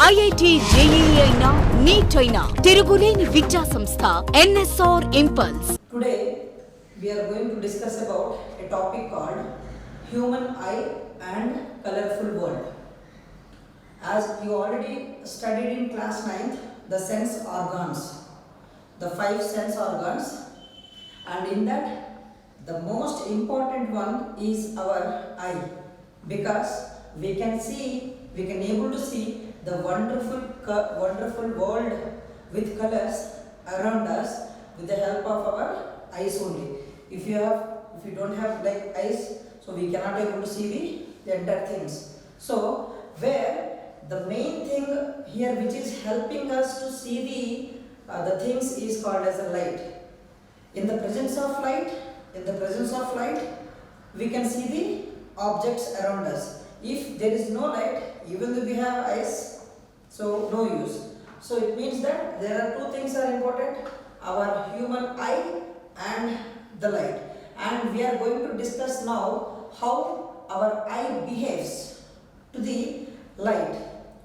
IIT JEE అయినా neat అయినా తిరుగులేని విద్యా సంస్థ NSR impulse. Today we are going to discuss about a topic called human eye and colorful world. As you already studied in class 9th, the sense organs, the 5 sense organs, and in that the most important one is our eye, because we can able to see the wonderful world with colors around us with the help of our eyes only. If you don't have like eyes, so we cannot able to see the entire things. So where the main thing here which is helping us to see the things is called as a light. In the presence of light, we can see the objects around us. If there is no light, even though we have eyes, so no use. So it means that there are two things are important: our human eye and the light. And we are going to discuss now how our eye behaves to the light.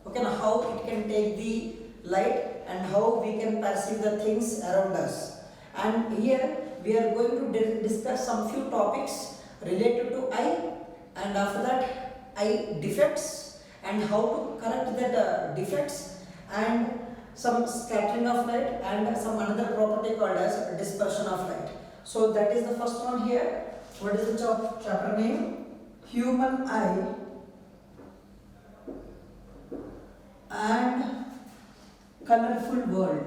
Okay, now how it can take the light and how we can perceive the things around us. And here we are going to discuss some few topics related to eye, and after that eye defects and how to correct that defects, and some scattering of light, and some another property called as dispersion of light. So that is the first one here. What is the chapter name? Human eye and colorful world.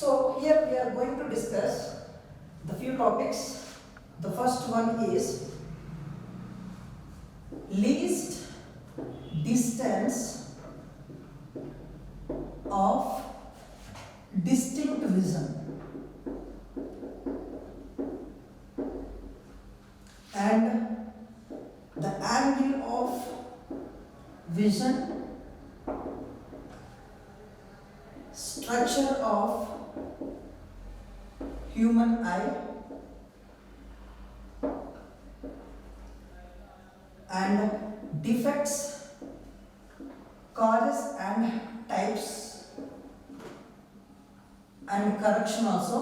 So here we are going to discuss the few topics. The first one is least distance of distinct vision, and the angle of vision, structure of human eye, and defects, causes and types, and correction also,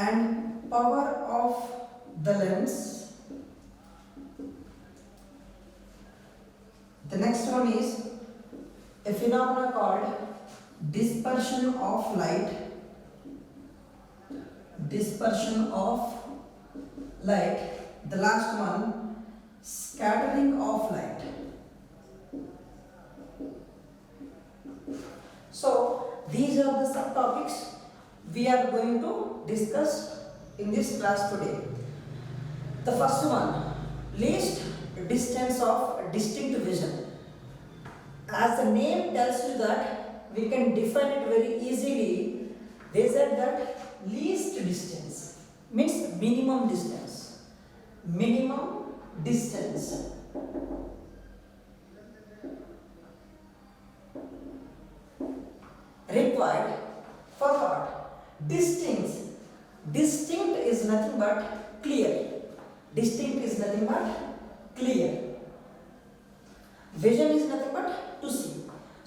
and power of the lens. The next one is a phenomena called dispersion of light. The last one, scattering of light. So these are the subtopics we are going to discuss in this class today. The first one, least distance of distinct vision. As the name tells you that, we can define it very easily. They said that least distance means minimum distance required for what? Distinct is nothing but clear. Vision is nothing but to see.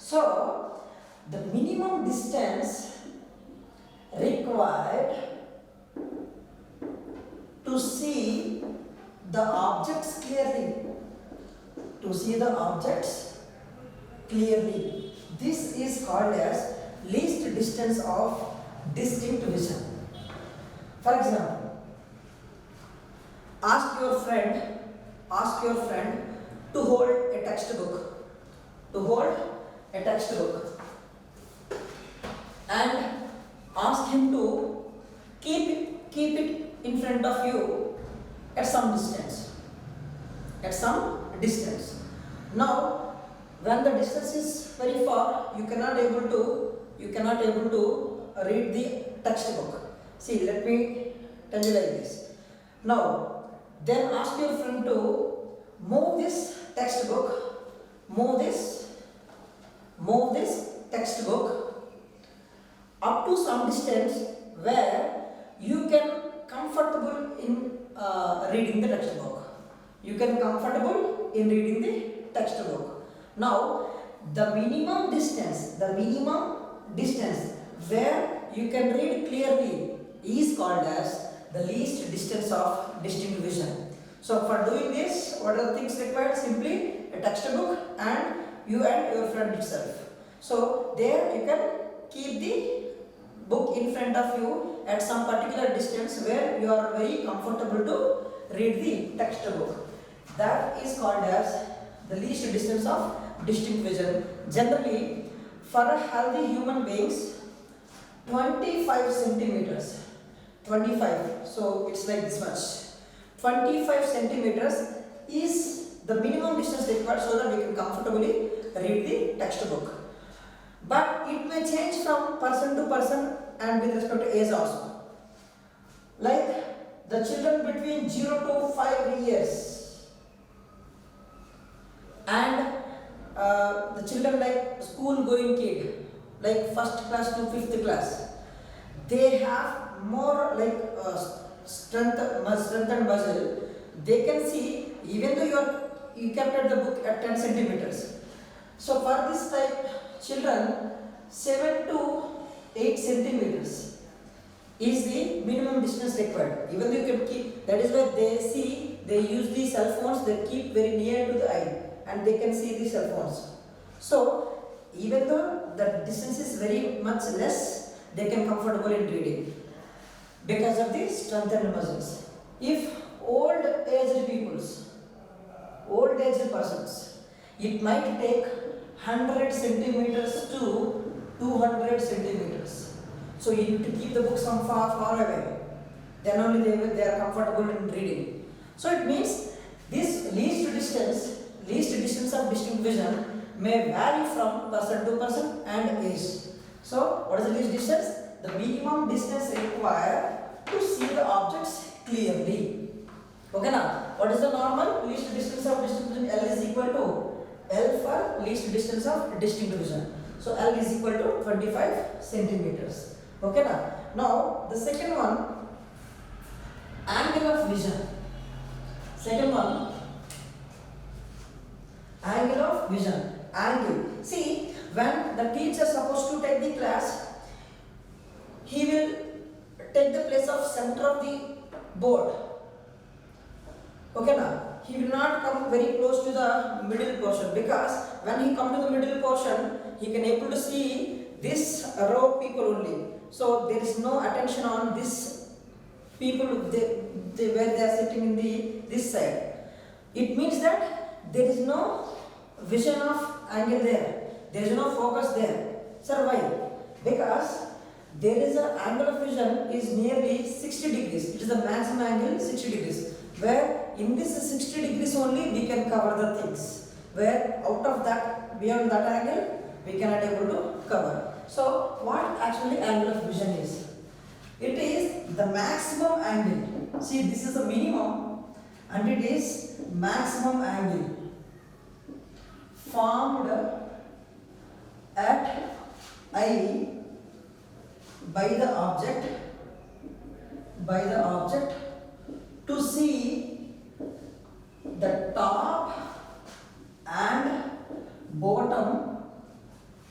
So the minimum distance required to see the objects clearly, this is called as least distance of distinct vision. For example, ask your friend to hold a textbook, and ask him to keep it in front of you at some distance. Now when the distance is very far, you cannot able to read the textbook. See, let me tell you like this. Now then ask your friend to move this textbook up to some distance where you can comfortable in reading the textbook. You can comfortable in reading the textbook. Now, the minimum distance where you can read clearly is called as the least distance of distinct vision. So for doing this, what are the things required? Simply a textbook and you and your friend itself. So there you can keep the book in front of you at some particular distance where you are very comfortable to read the textbook. That is called as the least distance of distinct vision. Generally, for a healthy human beings, 25 centimeters. 25. So it's like this much. 25 centimeters is the minimum distance required so that we can comfortably read the textbook. But it may change from person to person and with respect to age also. Like the children between 0 to 5 years and the children like school going kid, like first class to fifth class, they have more like strength and muscle. They can see even though you kept at the book at 10 centimeters. So for this type children, 7 to 8 centimeters is the minimum distance required. Even though you can keep, that is why they use the cell phones, they keep very near to the eye and they can see the cell phones. So even though the distance is very much less, they can comfortable in reading because of the strengthened muscles. If old aged persons, it might take 100 centimeters to 200 centimeters. So you need to keep the book some far away. Then only they are comfortable in reading. So it means this least distance of distinct vision may vary from person to person and age. So what is the least distance? The minimum distance required to see the objects clearly. Okay now, what is the normal least distance of distinct vision? L is equal to L for least distance of distinct vision. So L is equal to 25 centimeters. Okay now. Now the second one, angle of vision. Second one, angle of vision. Angle. See, when the teacher is supposed to take the class, he will take the place of center of the board. Okay now, he will not come very close to the middle portion, because when he come to the middle portion, he can able to see this row of people only. So there is no attention on this people where they are sitting in this side. It means that there is no vision of angle there. There is no focus there. Sir, why? Because there is an angle of vision is nearly 60 degrees. It is the maximum angle 60 degrees. Where in this 60 degrees only we can cover the things. Where out of that, beyond that angle, we cannot able to cover. So what actually angle of vision is? It is the maximum angle. See, this is the minimum and it is maximum angle formed at eye by the object to see the top and bottom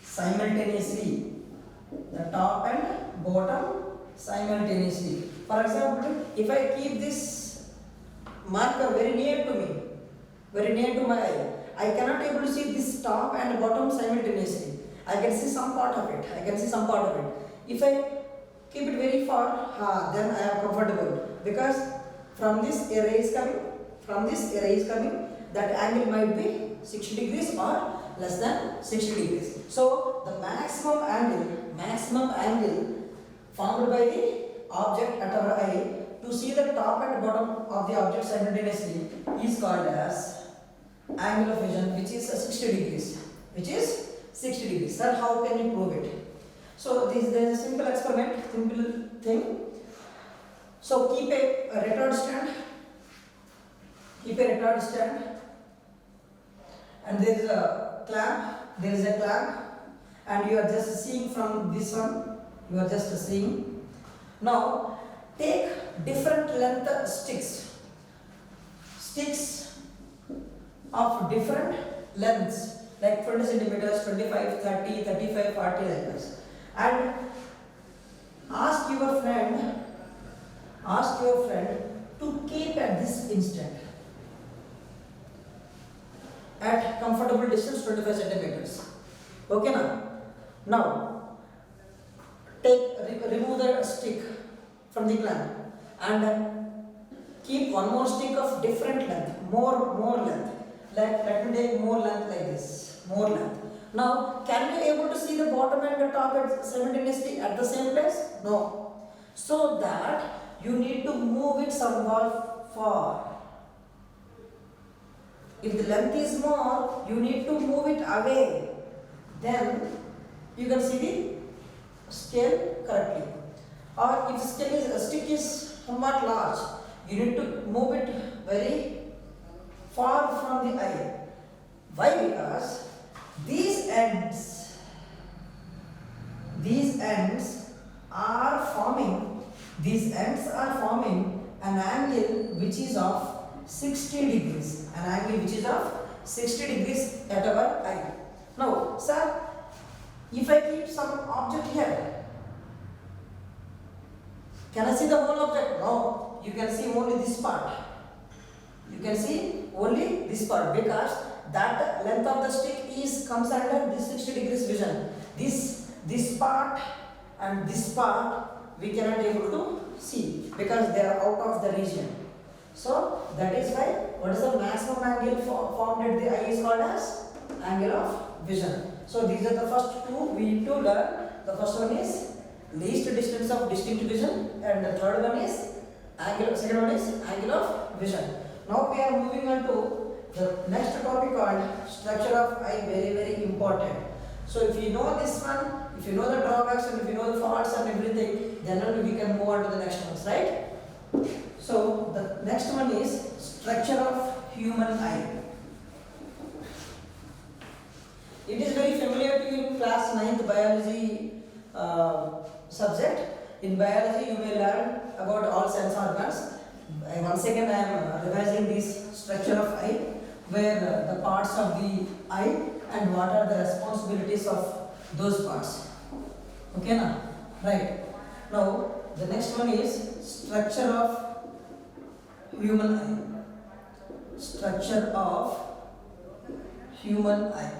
simultaneously. The top and bottom simultaneously. For example, if I keep this marker very near to me, very near to my eye, I cannot able to see this top and bottom simultaneously. I can see some part of it. If I keep it very far, then I am comfortable, because from this a ray is coming, that angle might be 60 degrees or less than 60 degrees. So the maximum angle formed by the object at our eye to see the top and bottom of the object simultaneously is called as angle of vision, which is 60 degrees. Sir, how can you prove it? So there is a simple experiment, simple thing. So keep a retard stand, and there is a clamp, and you are just seeing from this one. Now take different length sticks of different lengths, like 20 centimeters, 25, 30, 35, 40 like this. And ask your friend to keep at this instant at comfortable distance 25 centimeters. Okay now remove the stick from the clamp and keep one more stick of different length, more length. Let me take more length like this, more length. Now, can you able to see the bottom and the top simultaneously at the same place? No. So that you need to move it somewhere far. If the length is more, you need to move it away. Then you can see the scale correctly. Or if stick is somewhat large, you need to move it very far from the eye. Why? Because these ends are forming an angle which is of 60 degrees. An angle which is of 60 degrees at our eye. Now, sir, if I keep some object here, can I see the whole object? No. You can see only this part. You can see only this part because that length of the stick comes under this 60 degrees vision. This part and this part we cannot able to see because they are out of the region. So that is why what is the maximum angle formed at the eye is called as angle of vision. So these are the first two we need to learn. The first one is least distance of distinct vision, and the third one is second one is angle of vision. Now we are moving on to the next topic called structure of eye, very important. So if you know this one, if you know the drawbacks and if you know the faults and everything, then only we can move on to the next ones, right? So the next one is structure of human eye. It is very familiar to you in class 9th biology subject. In biology you may learn about all sense organs. Once again I am revising this structure of eye, where the parts of the eye and what are the responsibilities of those parts. Okay now? Right. Now the next one is structure of human eye. Structure of human eye.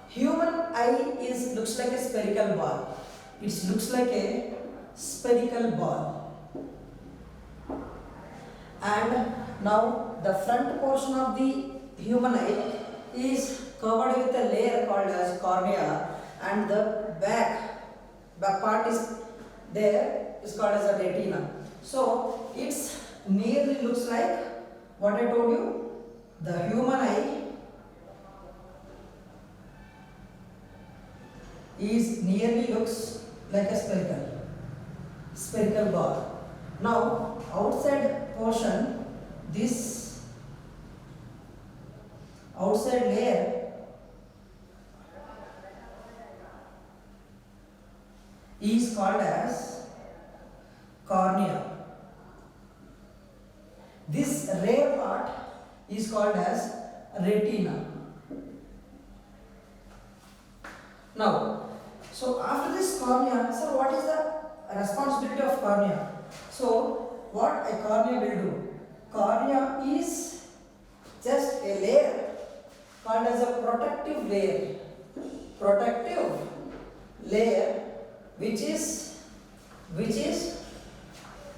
Human eye looks like a spherical ball. It looks like a spherical ball. And now the front portion of the human eye is covered with a layer called as cornea, and the back part is called as a retina. So it's nearly looks like what I told you. The human eye nearly looks like a spherical ball. Now outside portion, this outside layer is called as cornea. This rear part is called as retina. Now, so after this cornea, so what is the responsibility of cornea? So what a cornea will do? Cornea is just a layer called as a protective layer. Protective layer which is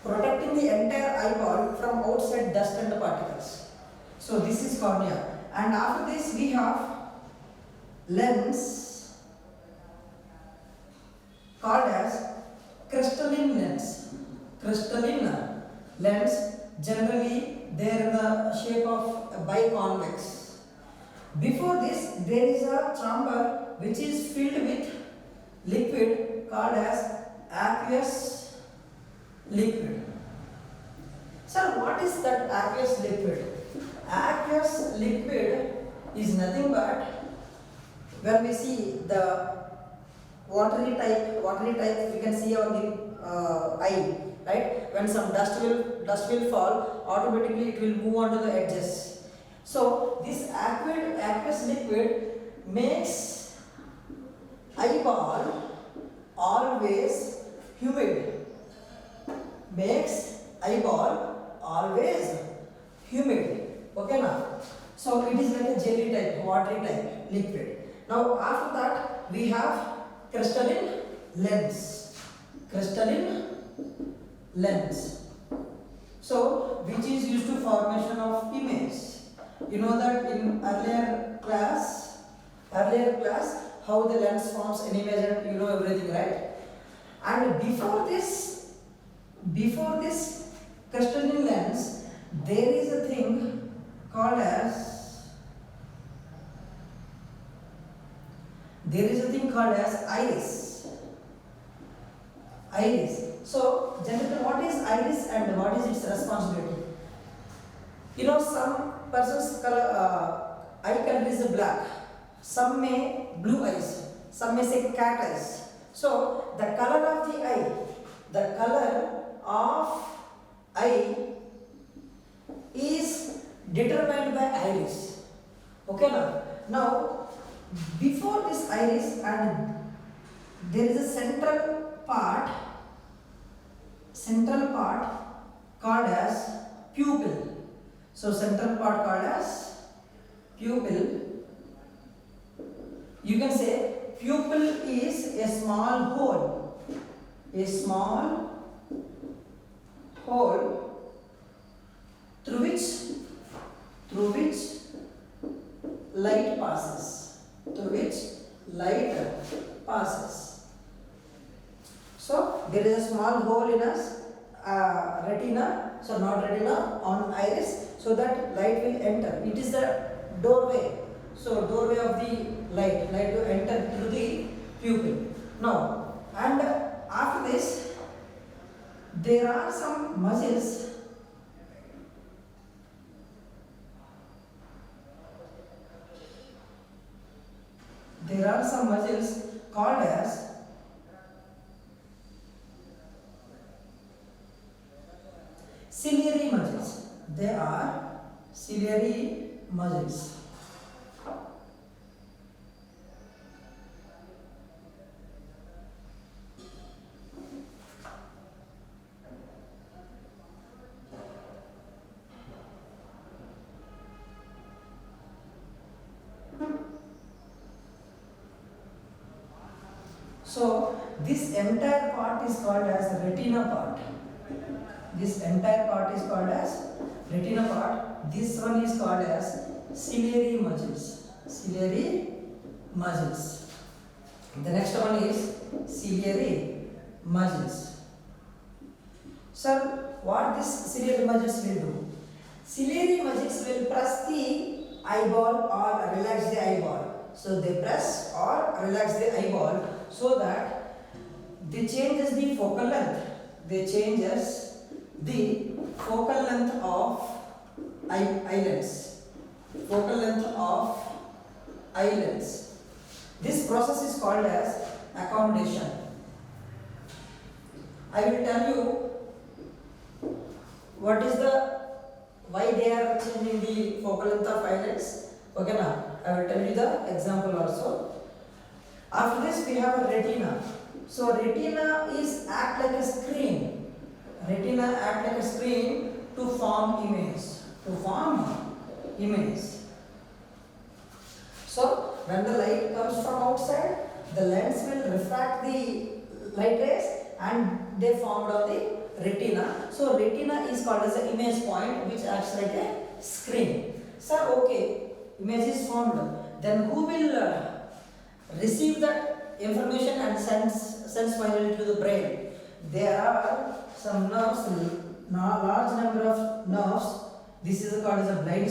protecting the entire eyeball from outside dust and particles. So this is cornea. And after this we have lens called as crystalline lens. Crystalline lens, generally they are in the shape of a biconvex. Before this there is a chamber which is filled with liquid called as aqueous liquid. Sir, what is that aqueous liquid? Aqueous liquid is nothing but, when we see the watery type we can see on the eye, right? When some dust will fall, automatically it will move on to the edges. So this aqueous liquid makes eyeball always humid. Makes eyeball always humid. Okay now. So it is like a jelly type, watery type liquid. Now after that we have crystalline lens. Crystalline lens. So which is used to formation of image. You know that in earlier class how the lens forms an image, and you know everything, right? And before this crystalline lens, there is a thing called as iris. So generally, what is iris and what is its responsibility? You know, some person's eye color is black, some may blue eyes, some may say cat eyes. So the color of eye is determined by iris. Okay now before this iris, and there is a central part called as pupil. So central part called as pupil. You can say pupil is a small hole through which light passes. So there is a small hole in us retina, so not retina, on iris, so that light will enter. It is the doorway. So doorway of the light will enter through the pupil. Now, and after this, there are some muscles. There are some muscles called as ciliary muscles. They are ciliary muscles. So this entire part is called as the retina part. This entire part is called as retina part. This one is called as ciliary muscles. The next one is ciliary muscles. Sir, what this ciliary muscles will do? Ciliary muscles will press the eyeball or relax the eyeball. So they press or relax the eyeball so that they changes the focal length. Of eyelids. This process is called as accommodation. I will tell you why they are changing the focal length of eyelids. Okay now, I will tell you the example also. After this we have a retina. So retina is act like a screen. To form image. So when the light comes from outside, the lens will refract the light rays and they formed on the retina. So retina is called as an image point which acts like a screen. Sir, okay, image is formed. Then who will receive that information and sends finally to the brain? There are some nerves, large number of nerves. This is called as a blind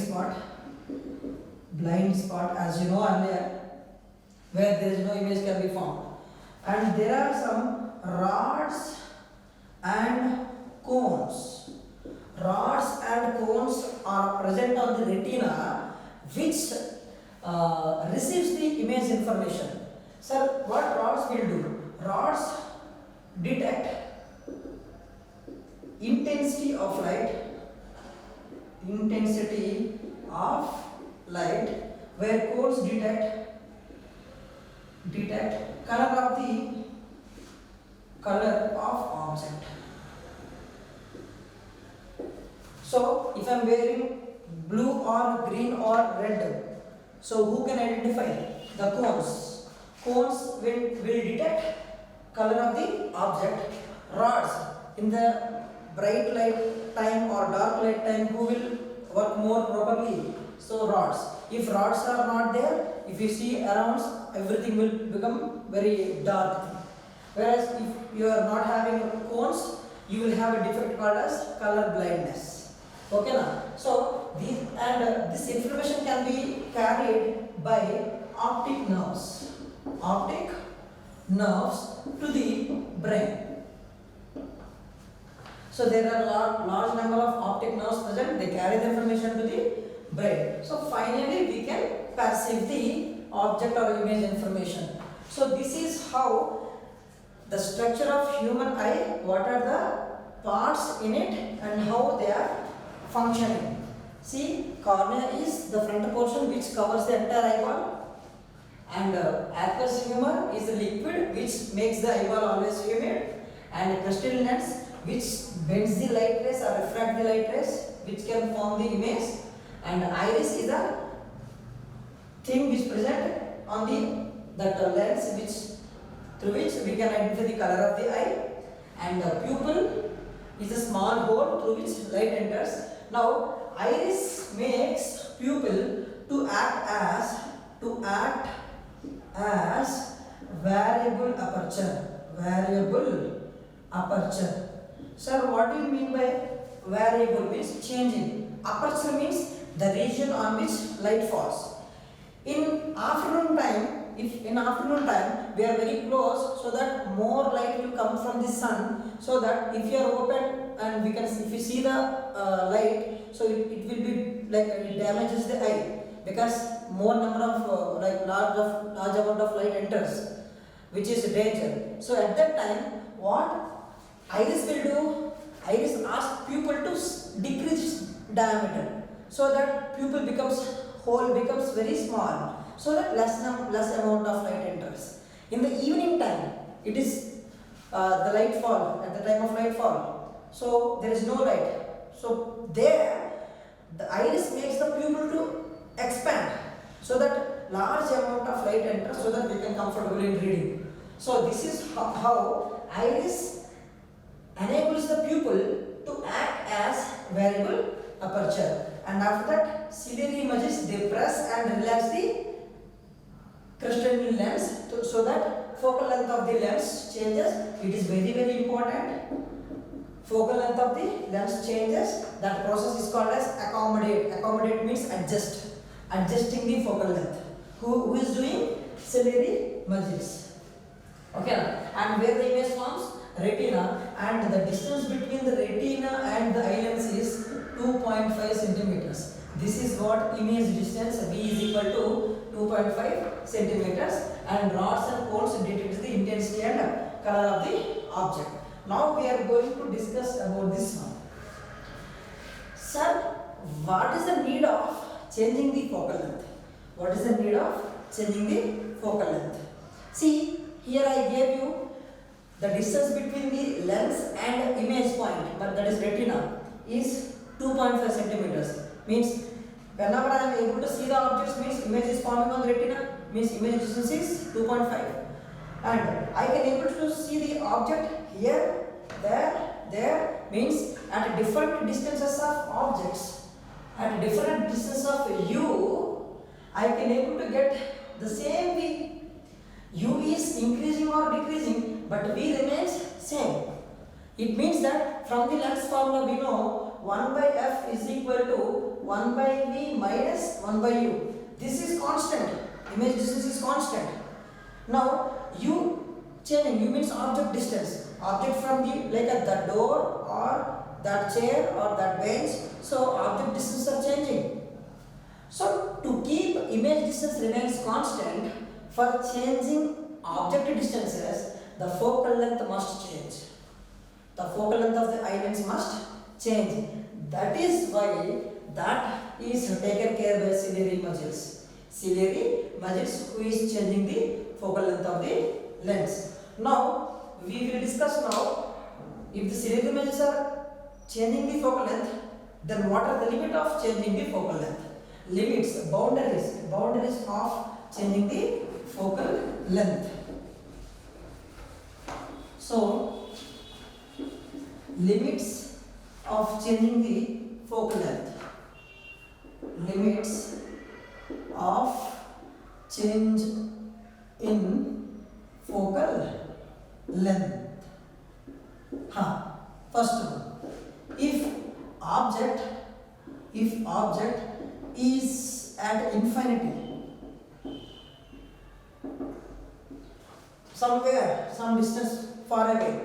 spot, as you know earlier, where there is no image can be formed. And there are some rods and cones. Rods and cones are present on the retina, which receives the image information. Sir, what rods will do? Rods detect intensity of light where cones detect color of object. So if I am wearing blue or green or red, so who can identify? The cones. Cones will detect color of the object. Rods, in the bright light time or dark light time, who will work more properly? So rods. If rods are not there, if you see around, everything will become very dark. Whereas if you are not having cones, you will have a defect called as color blindness. Okay na? So this information can be carried by optic nerves to the brain. So there are large number of optic nerves present. They carry the information to the brain. So finally we can perceive the object or image information. So this is how the structure of human eye, what are the parts in it and how they are functioning. See, cornea is the front portion which covers the entire eyeball, and aqueous humor is the liquid which makes the eyeball always humid, and crystalline lens which bends the light rays or refract the light rays which can form the image, and iris is the thing which present on the lens through which we can identify the color of the eye, and the pupil is a small hole through which light enters. Now iris makes pupil to act as variable aperture. Sir, what do you mean by variable? Means changing. Aperture means the region on which light falls. In afternoon time we are very close, so that more light will come from the sun, so that if you are open and if you see the light, so it will be like it damages the eye, because more number of large amount of light enters, which is danger. So at that time, what iris will do? Iris asks pupil to decrease diameter, so that hole becomes very small, so that less amount of light enters. In the evening time, it is the light fall, at the time of light fall, so there is no light. So there the iris makes the pupil to expand, so that large amount of light enters, so that we can comfortably reading. So this is how iris enables the pupil to act as variable aperture, and after that ciliary images, they press and relax the crystalline lens so that focal length of the lens changes. It is very important. Focal length of the lens changes. That process is called as accommodate means adjusting the focal length. Who is doing? Ciliary muscles. Okay, and where the image forms? Retina, and the distance between the retina and the eye lens is 2.5 centimeters. This is what image distance. V is equal to 2.5 centimeters, and rods and cones detect the intensity and color of the object. Now we are going to discuss about this one. Sir, what is the need of changing the focal length? See, here I gave you the distance between the lens and image point, but that is retina, is 2.5 centimeters. Means whenever I am able to see the objects, means image is forming on the retina, means image distance is 2.5, and I can able to see the object here, there, means at different distances of objects, at different distance of u, I can able to get the same V. U is increasing or decreasing, but V remains same. It means that from the lens formula we know 1 by F is equal to 1 by V minus 1 by U. This is constant. Image distance is constant. Now U changing. U means object distance. Object from the that door or that chair or that bench. So object distance are changing. So to keep image distance remains constant, for changing object distances, the focal length must change. the focal length of the eye lens must change. That is why that is taken care by ciliary muscles. Ciliary muscles who is changing the focal length of the lens. Now we will discuss now, if the ciliary muscles are changing the focal length, then what are the limit of changing the focal length? Limits, boundaries of changing the focal length. So limits of changing the focal length. Limits of change in focal length. First one, if object is at infinity, somewhere, some distance far away,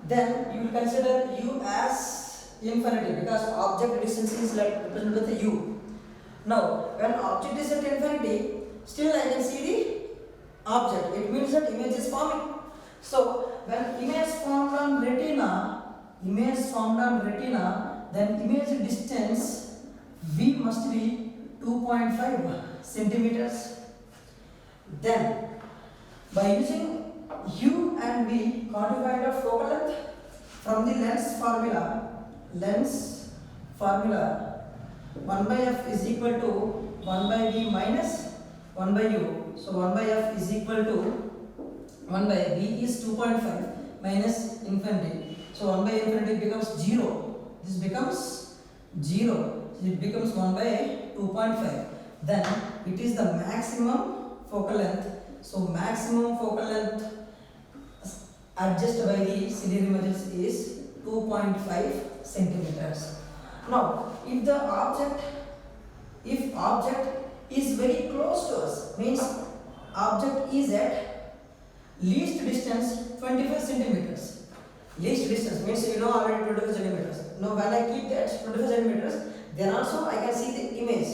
then you consider u as infinity, because object distance is like represented with u. Now, when object is at infinity, still I can see the object. It means that image is forming. So, when image formed on retina, then image distance v must be 2.5 centimeters. Then, by using u and v quantified of focal length from the lens formula, 1 by f is equal to 1 by v minus 1 by u. So 1 by f is equal to 1 by v is 2.5 minus infinity. So 1 by infinity becomes 0. This becomes 0. It becomes 1 by 2.5. Then it is the maximum focal length. So maximum focal length adjusted by the ciliary muscles is 2.5 centimeters. Now, if object is very close to us, means object is at least distance 25 centimeters. Least distance means you know already 25 centimeters. Now, when I keep that 25 centimeters, then also I can see the image.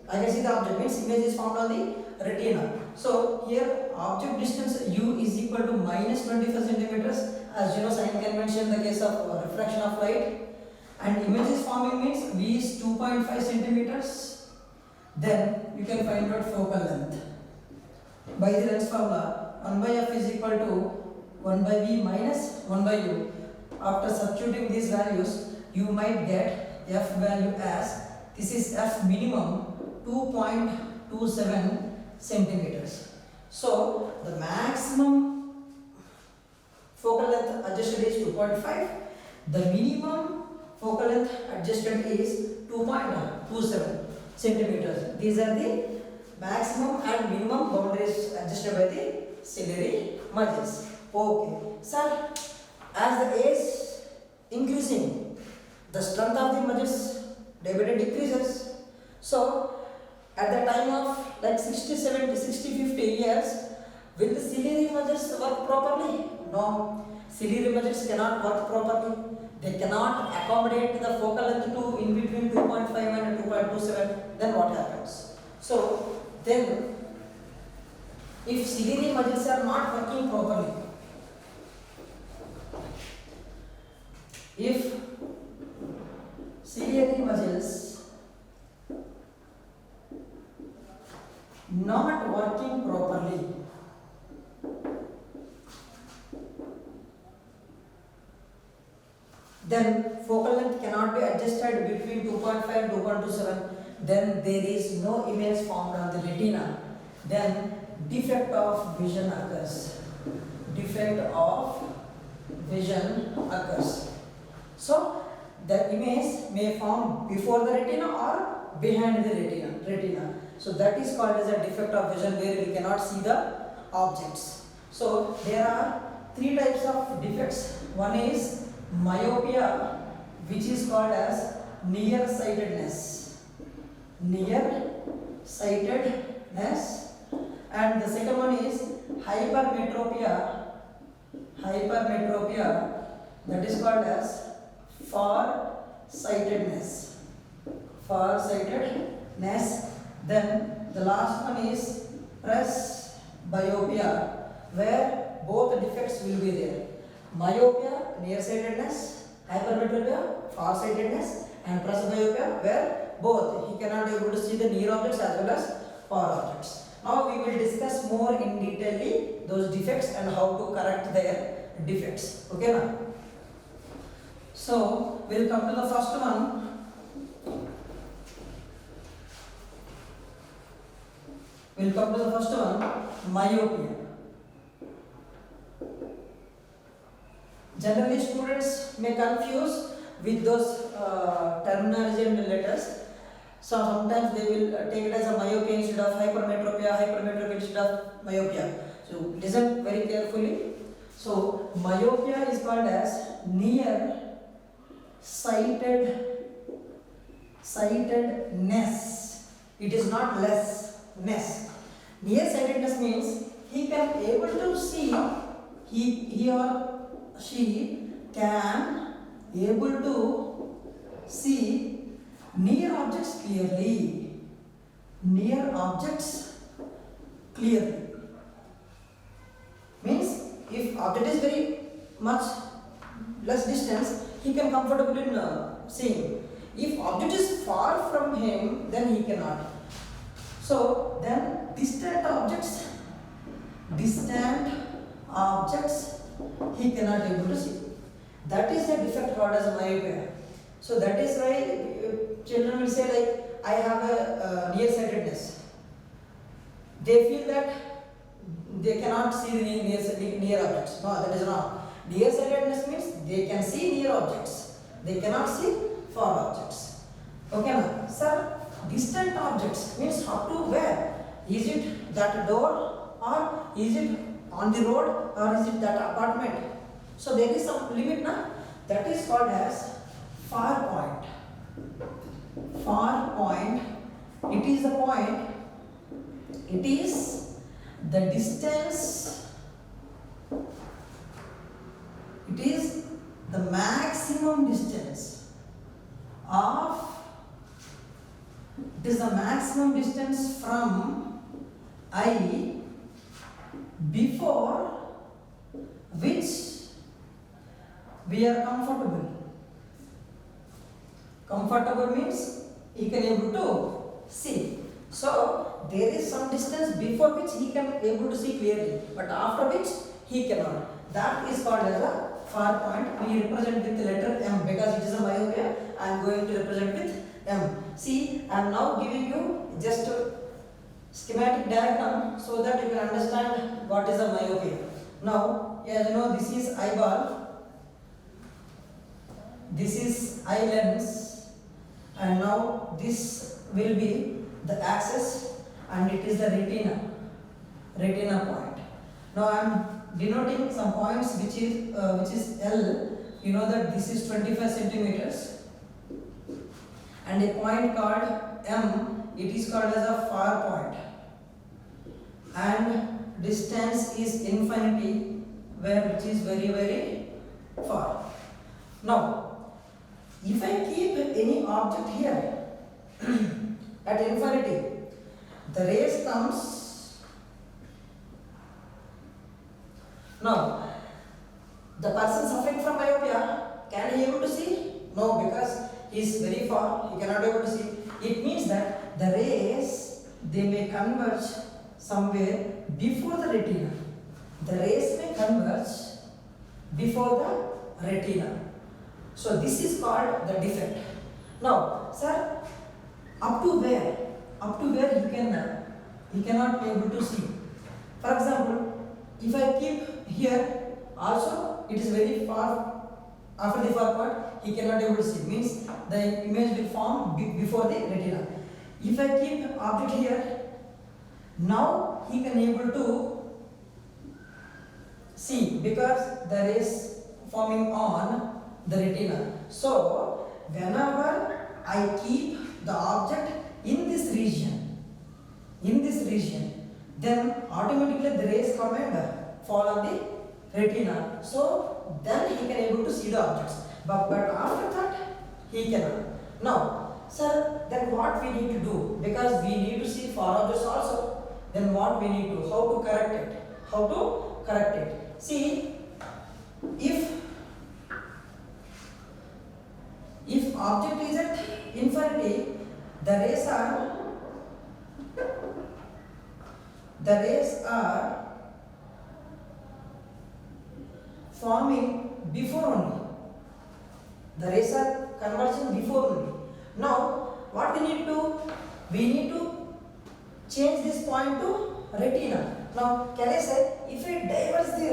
I can see the object, means image is found on the retina. So here object distance u is equal to minus 25 centimeters. As you know, sign convention in the case of refraction of light. And image is forming means v is 2.5 centimeters. Then you can find out focal length by the lens formula. 1 by f is equal to 1 by v minus 1 by u. After substituting these values, you might get f value as, this is f minimum 2.27 centimeters. So the maximum focal length adjusted is 2.5. The minimum focal length adjusted is 2.27 centimeters. These are the maximum and minimum boundaries adjusted by the ciliary muscles. Okay, sir, as the age increasing, the strength of the muscles day by day decreases. So at the time of like 60, 70, 60, 50 years, will the ciliary muscles work properly? No, ciliary muscles cannot work properly. They cannot accommodate the focal length to in between 2.5 and 2.27. Then what happens? So then, if ciliary muscles are not working properly, if ciliary muscles not working properly, then focal length cannot be adjusted between 2.5 and 2.27. Then there is no image formed on the retina. Then defect of vision occurs. Defect of vision occurs. So the image may form before the retina or behind the retina. So that is called as a defect of vision, where we cannot see the objects. So there are three types of defects. One is myopia, which is called as nearsightedness. Nearsightedness. And the second one is hypermetropia. That is called as farsightedness. Then the last one is presbyopia, where both defects will be there. Myopia, nearsightedness, hypermetropia, farsightedness, and presbyopia, where both he cannot able to see the near objects as well as far objects. Now we will discuss more in detail those defects and how to correct their defects. Okay now. So we'll come to the first one. We'll come to the first one, myopia. Generally, students may confuse with those terminology and letters. So sometimes they will take it as a myopia instead of hypermetropia, hypermetropia instead of myopia. So listen very carefully. So myopia is called as near sightedness. It is not lessness. Nearsightedness means he can able to see, he or she can able to see near objects clearly. Near objects clearly means if object is very much less distance, he can comfortably seeing. If object is far from him, then he cannot. So then distant objects he cannot able to see. That is the defect called as myopia. So that is why children will say like, I have a nearsightedness. They feel that they cannot see the near objects. No, that is not. Nearsightedness means they can see near objects. They cannot see far objects. Okay now, sir, distant objects means up to where? Is it that door, or is it on the road, or is it that apartment? So there is some limit now. That is called as far point. Far point, it is the point, it is the distance, it is the maximum distance of, it is the maximum distance from eye before which we are comfortable. Comfortable means he can able to see. So there is some distance before which he can able to see clearly, but after which he cannot. That is called as a far point. We represent with the letter M because it is a myopia. I am going to represent with M. See, I am now giving you just a schematic diagram so that you can understand what is a myopia. Now, as you know, this is eyeball, this is eye lens, and now this will be the axis, and it is the retina point. Now I am denoting some points which is L. You know that this is 25 centimeters, and a point called M, it is called as a far point, and distance is infinity, where which is very very far. Now if I keep any object here at infinity, the rays comes. Now the person suffering from myopia, can he able to see? No, because he is very far, he cannot able to see. It means that the rays, they may converge somewhere before the retina. The rays may converge before the retina. So this is called the defect. Now, sir, up to where? Up to where he cannot be able to see. For example, if I keep here, also it is very far. After the far part, he cannot be able to see. Means the image will form before the retina. If I keep object here, now he can able to see because the rays forming on the retina. So whenever I keep the object in this region, then automatically the rays come and fall on the retina. So then he can able to see the objects. But after that he cannot. Now, sir, then what we need to do? Because we need to see far objects also. Then what we need to? How to correct it? See, if object is at infinity, the rays are forming before only. The rays are converging before only. Now, what we need to? We need to change this point to retina. Now, can I say if I diverge the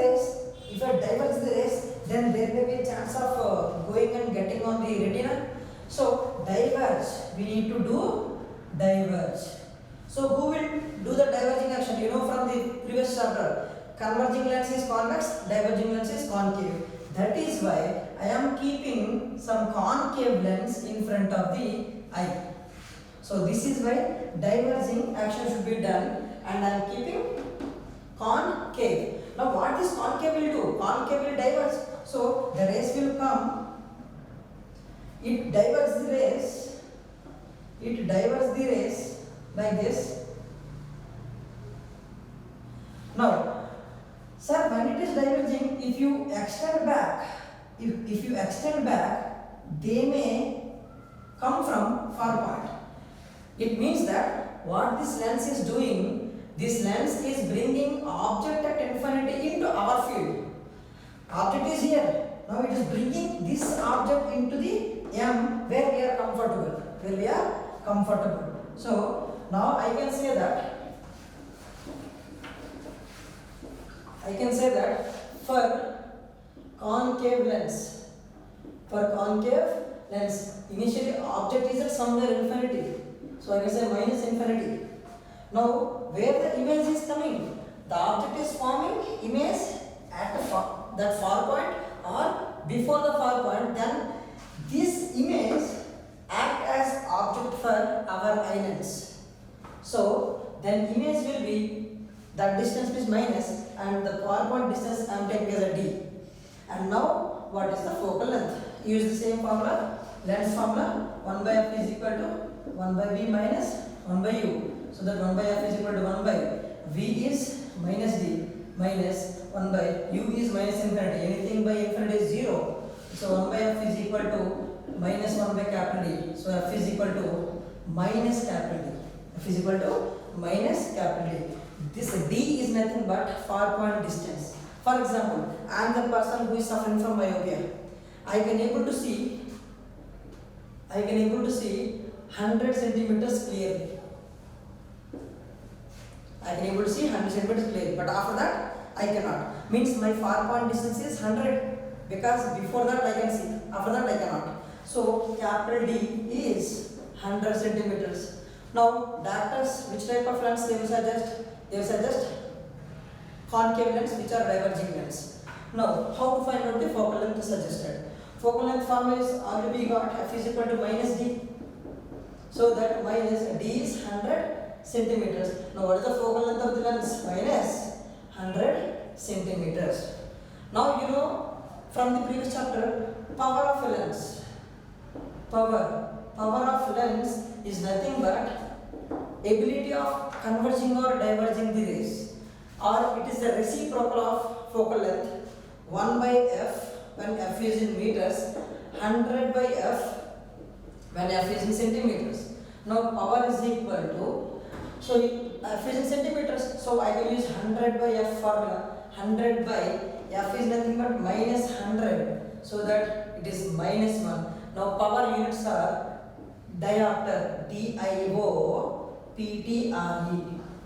rays, then there may be a chance of going and getting on the retina. So, diverge. We need to do diverge. So, who will do the diverging action? You know from the previous chapter, converging lens is convex, diverging lens is concave. That is why I am keeping some concave lens in front of the eye. So this is why diverging action should be done, and I am keeping concave. Now what this concave will do? Concave will diverge. So the rays will come. It diverges the rays like this. Now, sir, when it is diverging, if you extend back, they may come from far point. It means that what this lens is doing, this lens is bringing object at infinity into our field. Object is here. Now it is bringing this object into the M where we are comfortable. So now I can say that for concave lens, initially object is at somewhere infinity. So I can say minus infinity. Now where the image is coming, the object is forming image at that far point or before the far point, then this image act as object for our eye lens. So then image will be, that distance is minus and the far point distance I am taking as a d. And now what is the focal length? Use the same formula, lens formula, 1 by f is equal to 1 by v minus 1 by u. So that 1 by f is equal to 1 by v is minus d minus 1 by u is minus infinity. Anything by infinity is 0. So 1 by f is equal to minus 1 by capital D. So f is equal to minus capital D. F is equal to minus capital D. This D is nothing but far point distance. For example, I am the person who is suffering from myopia. I can able to see 100 centimeters clearly. I can able to see 100 centimeters clearly, but after that I cannot. Means my far point distance is 100 because before that I can see, after that I cannot. So capital D is 100 centimeters. Now doctors, which type of lens they will suggest? They will suggest concave lens, which are diverging lens. Now how to find out the focal length suggested? Focal length formula is already we got, f is equal to minus d. So that minus d is 100 centimeters. Now what is the focal length of the lens? Minus 100 centimeters. Now you know from the previous chapter, power of a lens. Power of lens is nothing but ability of converging or diverging the rays, or it is the reciprocal of focal length, 1 by f when f is in meters, 100 by f when f is in centimeters. Now power is equal to, so f is in centimeters, so I will use 100 by f formula. 100 by f is nothing but minus 100, so that it is minus 1. Now power units are diopter, D-I-O-P-T-R-E.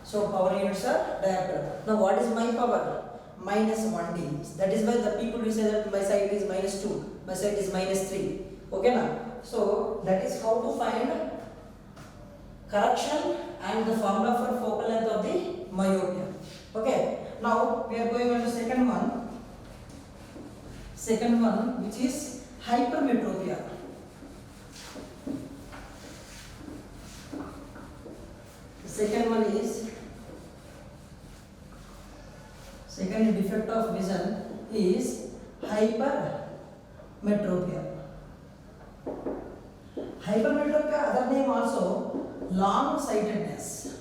So power units are diopter. Now what is my power? Minus 1D. That is why the people will say that my side is minus 2, my side is minus 3. Okay now? So that is how to find correction and the formula for focal length of the myopia. Okay. Now we are going on to second one, which is hypermetropia. The second one is, second defect of vision is hypermetropia. Hypermetropia, other name also long-sightedness.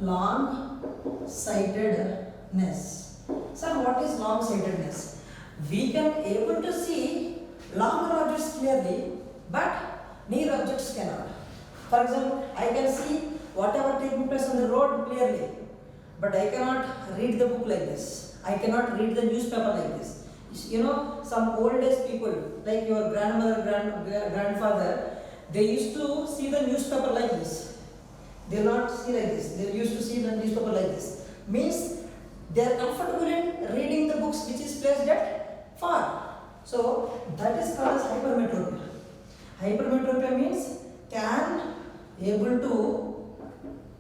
Long-sightedness. Sir, what is long-sightedness? We can able to see longer objects clearly, but Near objects cannot. For example, I can see whatever taking place on the road clearly, but I cannot read the book like this. I cannot read the newspaper like this. You know, some old age people, like your grandmother, grandfather, they used to see the newspaper like this. They will not see like this. They used to see the newspaper like this. Means they are comfortable in reading the books which is placed at far. So that is called as hypermetropia. Hypermetropia means can able to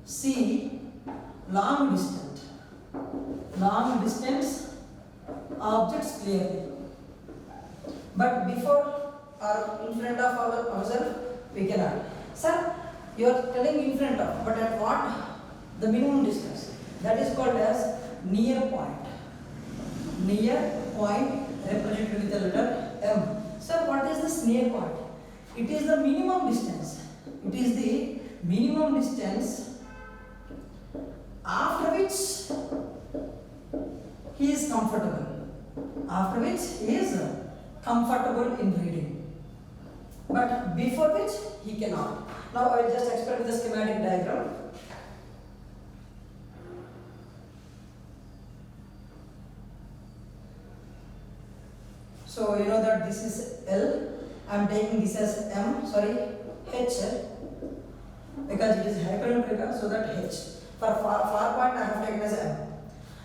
see long distance objects clearly. But before or in front of ourselves we cannot. Sir, you are telling in front of, but at what? The minimum distance. That is called as near point. Near point represented with the letter M. Sir, what is this near point? It is the minimum distance. It is the minimum distance after which he is comfortable. After which he is comfortable in reading. But before which he cannot. Now I will just explain the schematic diagram. So you know that this is L. I am taking this as H, because it is hypermetropia, so that H. For far point I have taken as M.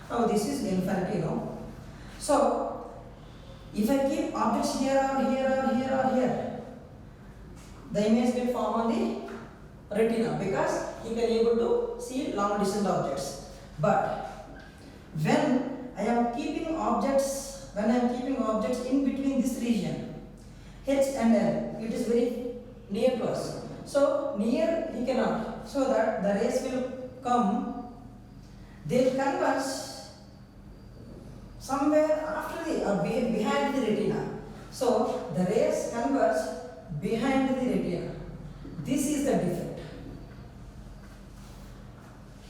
Now this is infinity, no? So if I keep objects here or here or here or here, the image will form on the retina because he can able to see long distance objects. But when I am keeping objects in between this region, H and L, it is very near to us. So near he cannot. So that the rays will come, they will converge somewhere after the or behind the retina. So the rays converge behind the retina. This is the defect.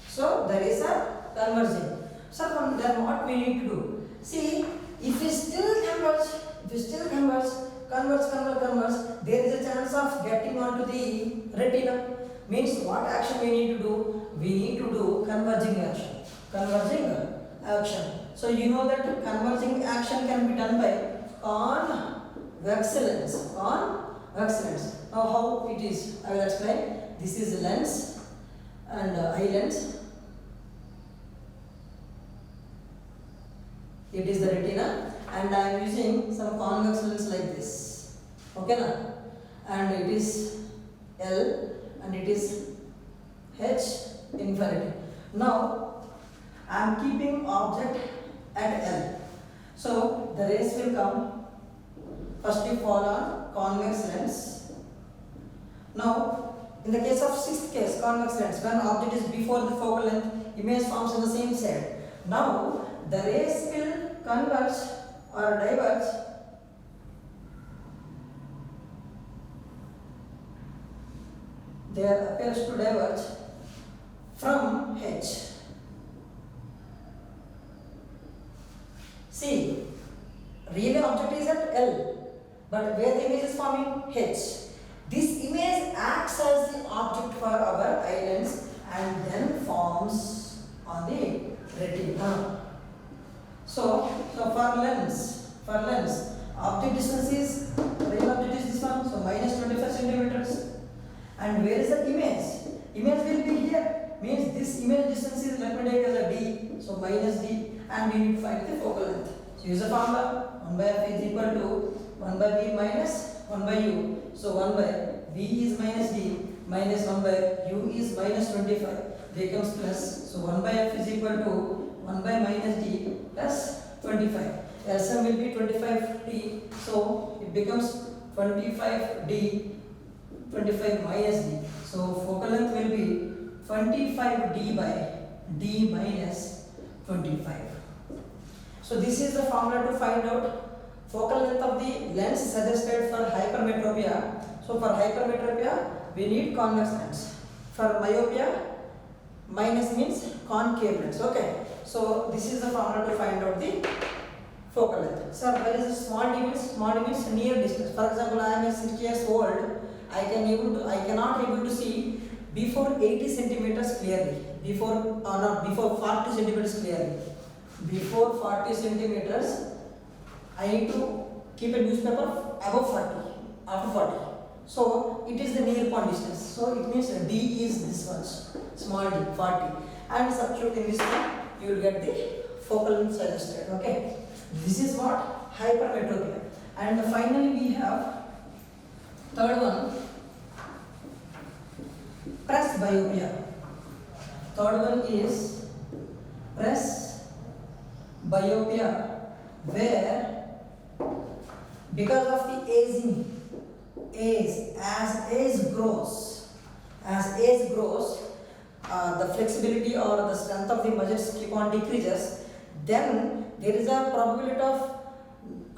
So the rays are converging. So from then what we need to do? See, if we still converge, converge, there is a chance of getting onto the retina. Means what action we need to do? We need to do converging action. So you know that converging action can be done by convex lens. Now how it is? I will explain. This is lens and eye lens. It is the retina, and I am using some convex lens like this. Okay na? And it is L and it is H infinity. Now I am keeping object at L. So the rays will come. Firstly fall on convex lens. Now in the case of sixth case, convex lens, when object is before the focal length, image forms on the same side. Now the rays will converge or diverge there appears to diverge from H. See, really object is at L, but where the image is forming H. This image acts as the object for our eye lens and then forms on the retina. So for lens, object distance is, real object is this one, so minus 25 centimeters. And where is the image? Image will be here, means this image distance is, let me take as a D, so minus D, and we need to find the focal length. So use the formula, 1 by F is equal to 1 by V minus 1 by U. So 1 by V is minus D, minus 1 by U is minus 25, becomes plus. So 1 by F is equal to 1 by minus D plus 25. LCM will be 25D, so it becomes 25D, 25 minus D. So focal length will be 25D by D minus 25. So this is the formula to find out focal length of the lens suggested for hypermetropia. So for hypermetropia, we need convex lens. For myopia, minus means concave lens. Okay. So this is the formula to find out the focal length. Sir, where is the small d means? Small d means near distance. For example, I am a 6 years old I cannot able to see before 80 centimeters clearly. Before 40 centimeters clearly. Before 40 centimeters, I need to keep a newspaper above 40, after 40. So it is the near point distance. So it means D is this much, small d, 40. And substituting this one, you will get the focal length suggested. Okay. This is what hypermetropia. And finally we have third one, presbyopia. Third one is presbyopia, where because of the as age grows, the flexibility or the strength of the muscles keep on decreases, then there is a probability of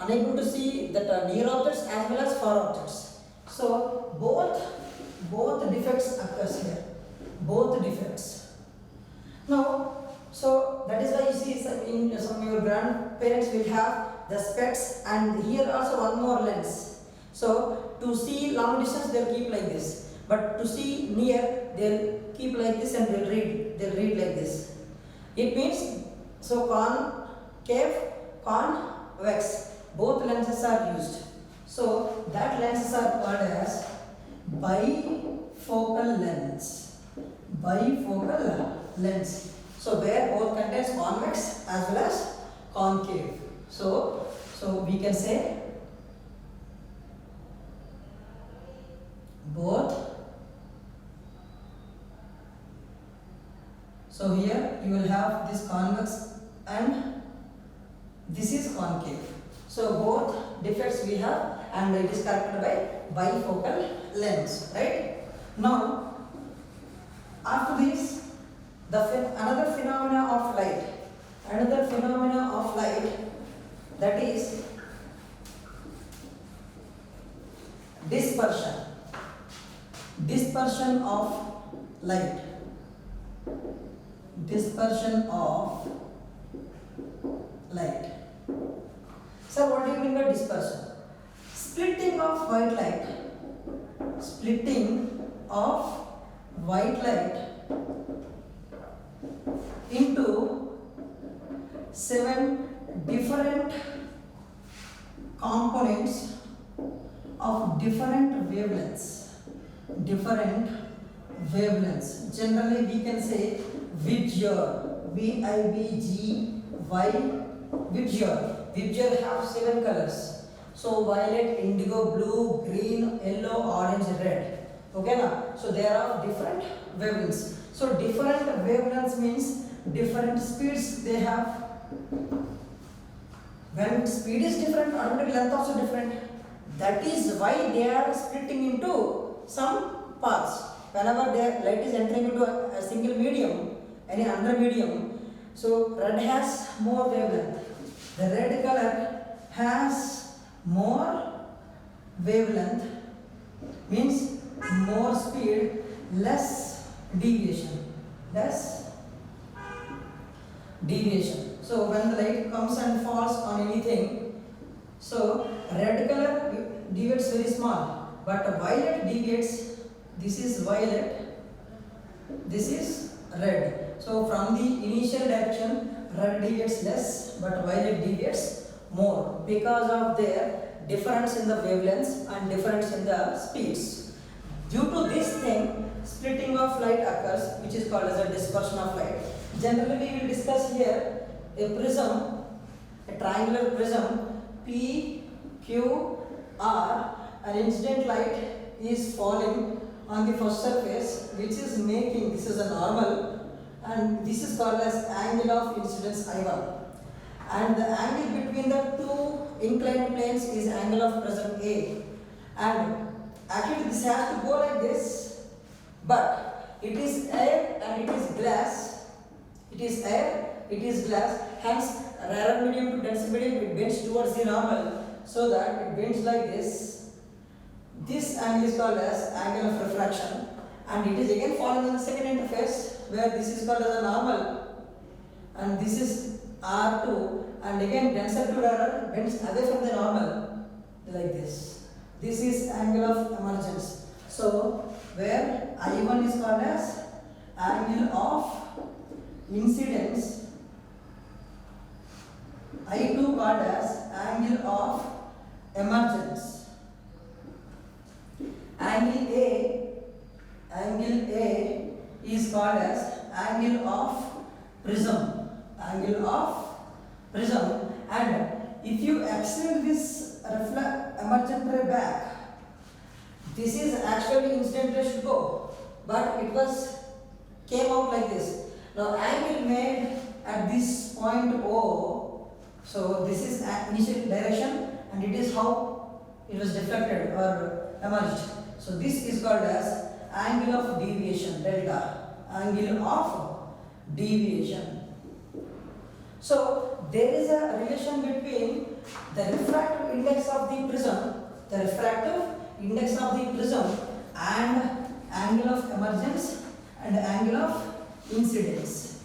unable to see that near objects as well as far objects. So both defects occurs here. Both defects. Now, so that is why you see some of your grandparents will have the specs, and here also one more lens. So to see long distance they'll keep like this, but to see near they'll keep like this and they'll read like this. It means so concave, convex, both lenses are used. So that lenses are called as bifocal lens. Bifocal lens. So where both contains convex as well as concave. So we can say both. So here you will have this convex and this is concave. So both defects we have, and it is corrected by bifocal lens, right? Now after this, another phenomena of light, that is dispersion of light. Dispersion of light. So what do you mean by dispersion? Splitting of white light. Splitting of white light into 7 different components of different wavelengths. Generally we can say Vidger, V-I-B-G-Y, Vidger. Vidger have 7 colors. So violet, indigo, blue, green, yellow, orange, red. Okay na? So there are different wavelengths. So different wavelengths means different speeds they have. When speed is different, automatic length also different. That is why they are splitting into some parts. Whenever the light is entering into a single medium, any another medium, so red has more wavelength. The red color has more wavelength, means more speed, less deviation. So when the light comes and falls on anything, so red color deviates very small, but violet deviates. This is violet, this is red. So from the initial direction, red deviates less, but violet deviates more because of their difference in the wavelengths and difference in the speeds. Due to this thing, splitting of light occurs, which is called as a dispersion of light. Generally, we will discuss here a prism, a triangular prism, P, Q, R. An incident light is falling on the first surface, which is making, this is a normal, and this is called as angle of incidence I1. And the angle between the two inclined planes is angle of prism A. And actually this has to go like this, but it is air and it is glass. It is air, it is glass. Hence, rarer medium to denser medium, it bends towards the normal, so that it bends like this. This angle is called as angle of refraction, and it is again falling on the second interface, where this is called as a normal, and this is R2, and again denser to rarer bends away from the normal like this. This is angle of emergence. So where I1 is called as angle of incidence, I2 called as angle of emergence. Angle A is called as angle of prism. Angle of prism. And if you extend this emergent ray back, this is actually incident ray should go, but it was came out like this. Now angle made at this point O, so this is initial direction and it is how it was deflected or emerged. So this is called as angle of deviation, delta. Angle of deviation. So there is a relation between the refractive index of the prism, and angle of emergence and angle of incidence.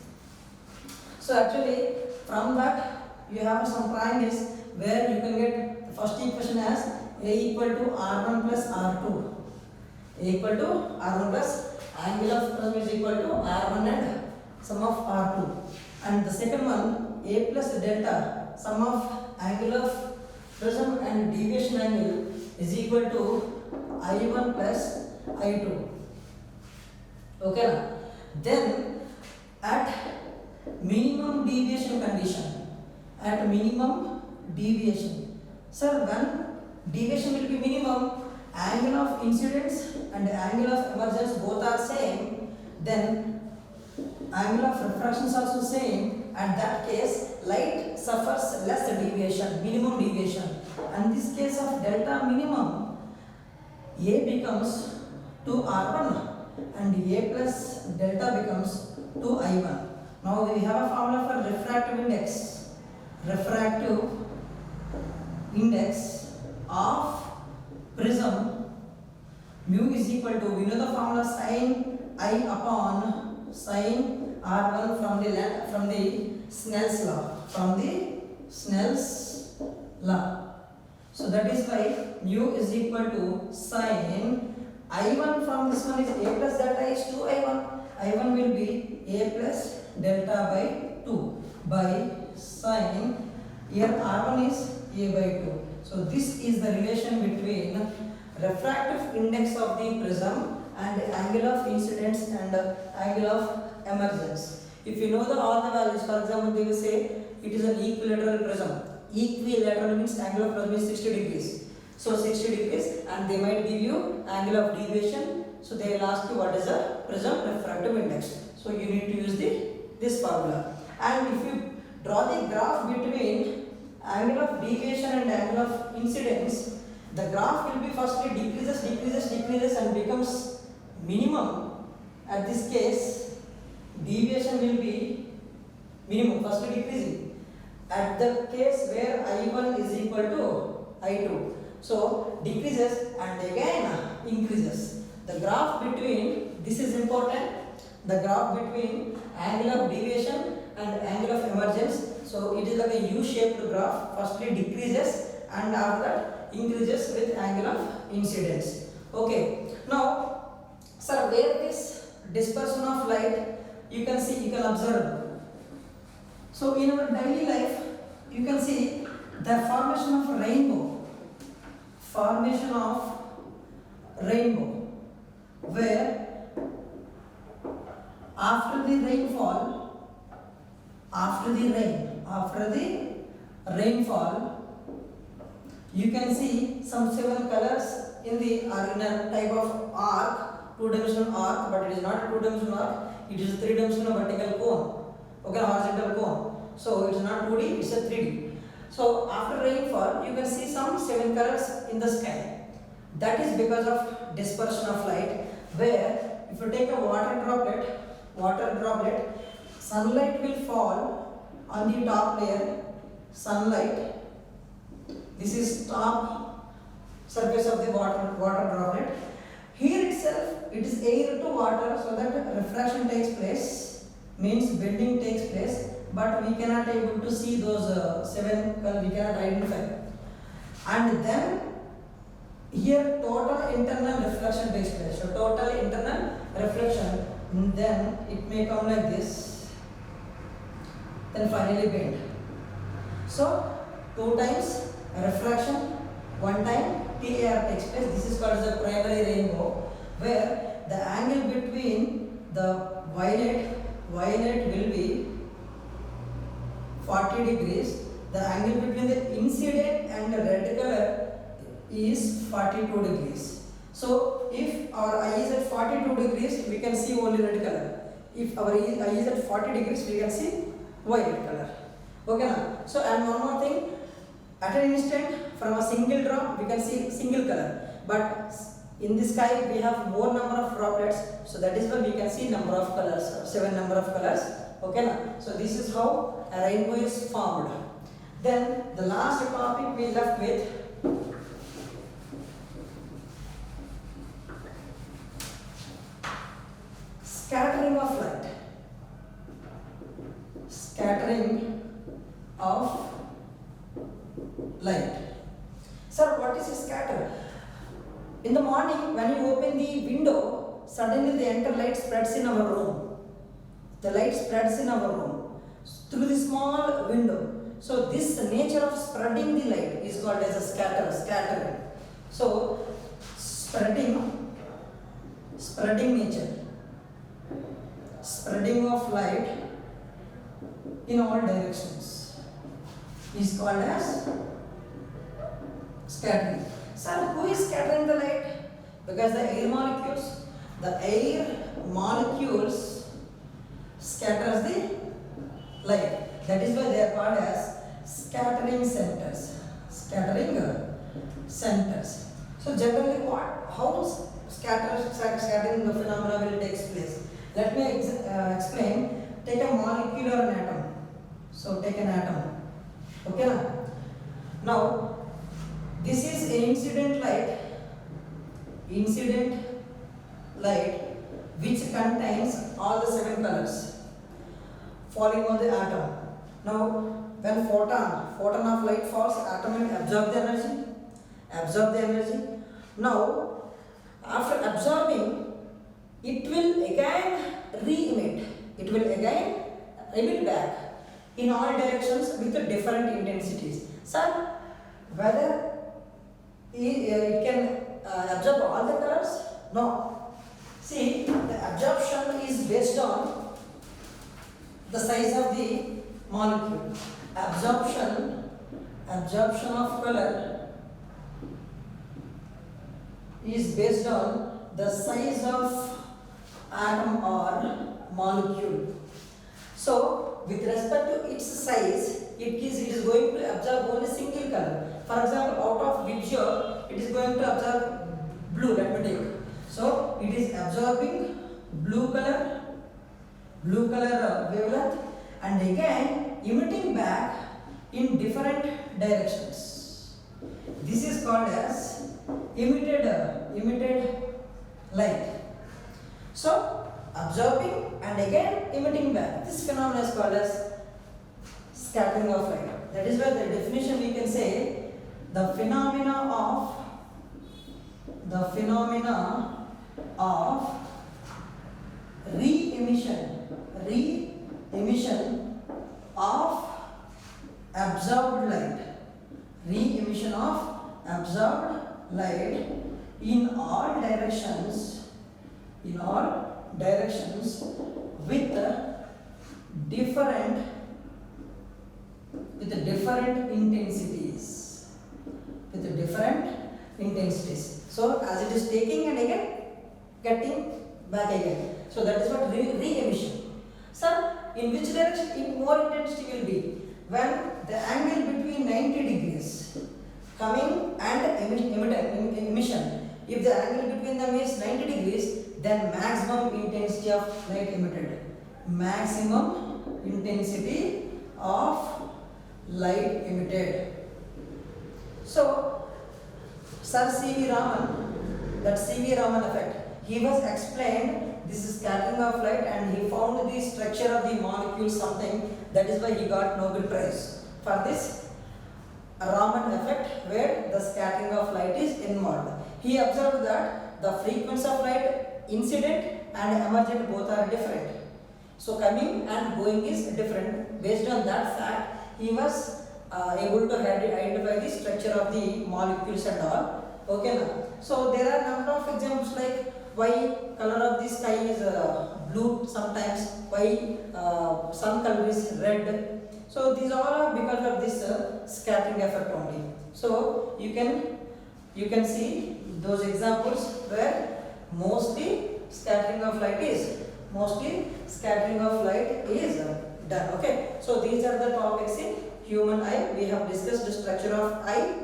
So actually from that you have some triangles where you can get the first equation as A equal to R1 plus R2. A equal to R1 plus angle of prism is equal to R1 and sum of R2. And the second one, A plus delta, sum of angle of prism and deviation angle is equal to I1 plus I2. Okay. Then at minimum deviation condition, sir, when deviation will be minimum, angle of incidence and angle of emergence both are same, then angle of refraction is also same. At that case, light suffers less deviation, minimum deviation. And this case of delta minimum, A becomes 2R1 and A plus delta becomes 2I1. Now we have a formula for refractive index. Refractive index of prism, mu is equal to, we know the formula sin I upon sin R1 from the Snell's law. So that is why mu is equal to sin I1 from this one is A plus delta is 2I1. I1 will be A plus delta by 2 by sin, here R1 is A by 2. So this is the relation between refractive index of the prism and angle of incidence and angle of emergence. If you know all the values, for example, they will say it is an equilateral prism. Equilateral means angle of prism is 60 degrees. So 60 degrees, and they might give you angle of deviation. So they will ask you what is a prism refractive index. So you need to use this formula. And if you draw the graph between angle of deviation and angle of incidence, the graph will be firstly decreases and becomes minimum. At this case, deviation will be minimum, firstly decreasing. At the case where I1 is equal to I2, so decreases and again increases. The graph between, this is important, the graph between angle of deviation and angle of emergence. So it is like a U-shaped graph, firstly decreases and after that increases with angle of incidence. Okay, now sir, where this dispersion of light you can see, you can observe. So in our daily life you can see the formation of rainbow, where after the rainfall you can see some 7 colors in a type of arc, 2-dimensional arc, but it is not a 2-dimensional arc, it is a 3-dimensional vertical cone, okay, horizontal cone. So it is not 2D, it is a 3D. So after rainfall you can see some 7 colors in the sky. That is because of dispersion of light, where if you take a water droplet, sunlight will fall on the top layer, sunlight. This is top surface of the water droplet. Here itself it is air to water, so that refraction takes place, means bending takes place, but we cannot able to see those 7 colors, we cannot identify. And then here total internal reflection takes place. So total internal reflection, then it may come like this, then finally bend. So 2 times refraction, 1 time TAR takes place. This is called as the primary rainbow, where the angle between the violet will be 40 degrees. The angle between the incident and the red color is 42 degrees. So if our eye is at 42 degrees, we can see only red color. If our eye is at 40 degrees, we can see violet color. Okay now. So and one more thing, at an instant from a single drop we can see single color. But in the sky we have more number of droplets, so that is why we can see number of colors, 7 number of colors. Okay now. So this is how a rainbow is formed. Then the last topic we left with scattering of light. Scattering of light. Sir, what is a scatter? In the morning, when you open the window, suddenly the entire light spreads in our room. The light spreads in our room through the small window. So this nature of spreading the light is called as a scattering. So spreading nature, spreading of light in all directions is called as scattering. Sir, who is scattering the light? Because the air molecules scatters the light. That is why they are called as scattering centers. So generally how scattering the phenomena will take place? Let me explain. Take a molecule or an atom. So take an atom. Okay now this is incident light which contains all the 7 colors falling on the atom. Now when photon of light falls, atom will absorb the energy. Now after absorbing, it will again re-emit. It will again emit back in all directions with different intensities. Sir, whether it can absorb all the colors? No. See, the absorption is based on the size of the molecule. Absorption of color is based on the size of atom or molecule. So with respect to its size, it is going to absorb only single color. For example, out of visual, it is going to absorb blue. Let me take. So it is absorbing blue color wavelength, and again emitting back in different directions. This is called as emitted light. So absorbing and again emitting back. This phenomenon is called as scattering of light. That is why the definition we can say the phenomena of re-emission of absorbed light in all directions with different intensities. So as it is taking and again getting back again. So that is what re-emission. Sir, in which direction in more intensity will be? When the angle between 90 degrees coming and emission. If the angle between them is 90 degrees, then maximum intensity of light emitted. Maximum intensity of light emitted. So, Sir C.V. Raman, that C.V. Raman effect, he was explained this is scattering of light, and he found the structure of the molecule something, that is why he got Nobel Prize for this Raman effect, where the scattering of light is involved. He observed that the frequency of light incident and emergent both are different. So coming and going is different. Based on that fact, he was able to identify the structure of the molecules and all. Okay now. So there are number of examples like why color of the sky is blue sometimes, why sun color is red. So these all are because of this scattering effect only. So you can see those examples where mostly scattering of light is done. Okay, so these are the topics in human eye. We have discussed the structure of eye,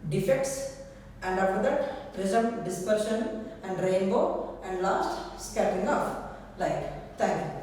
defects, and after that prism, dispersion and rainbow, and last scattering of light. Thank you.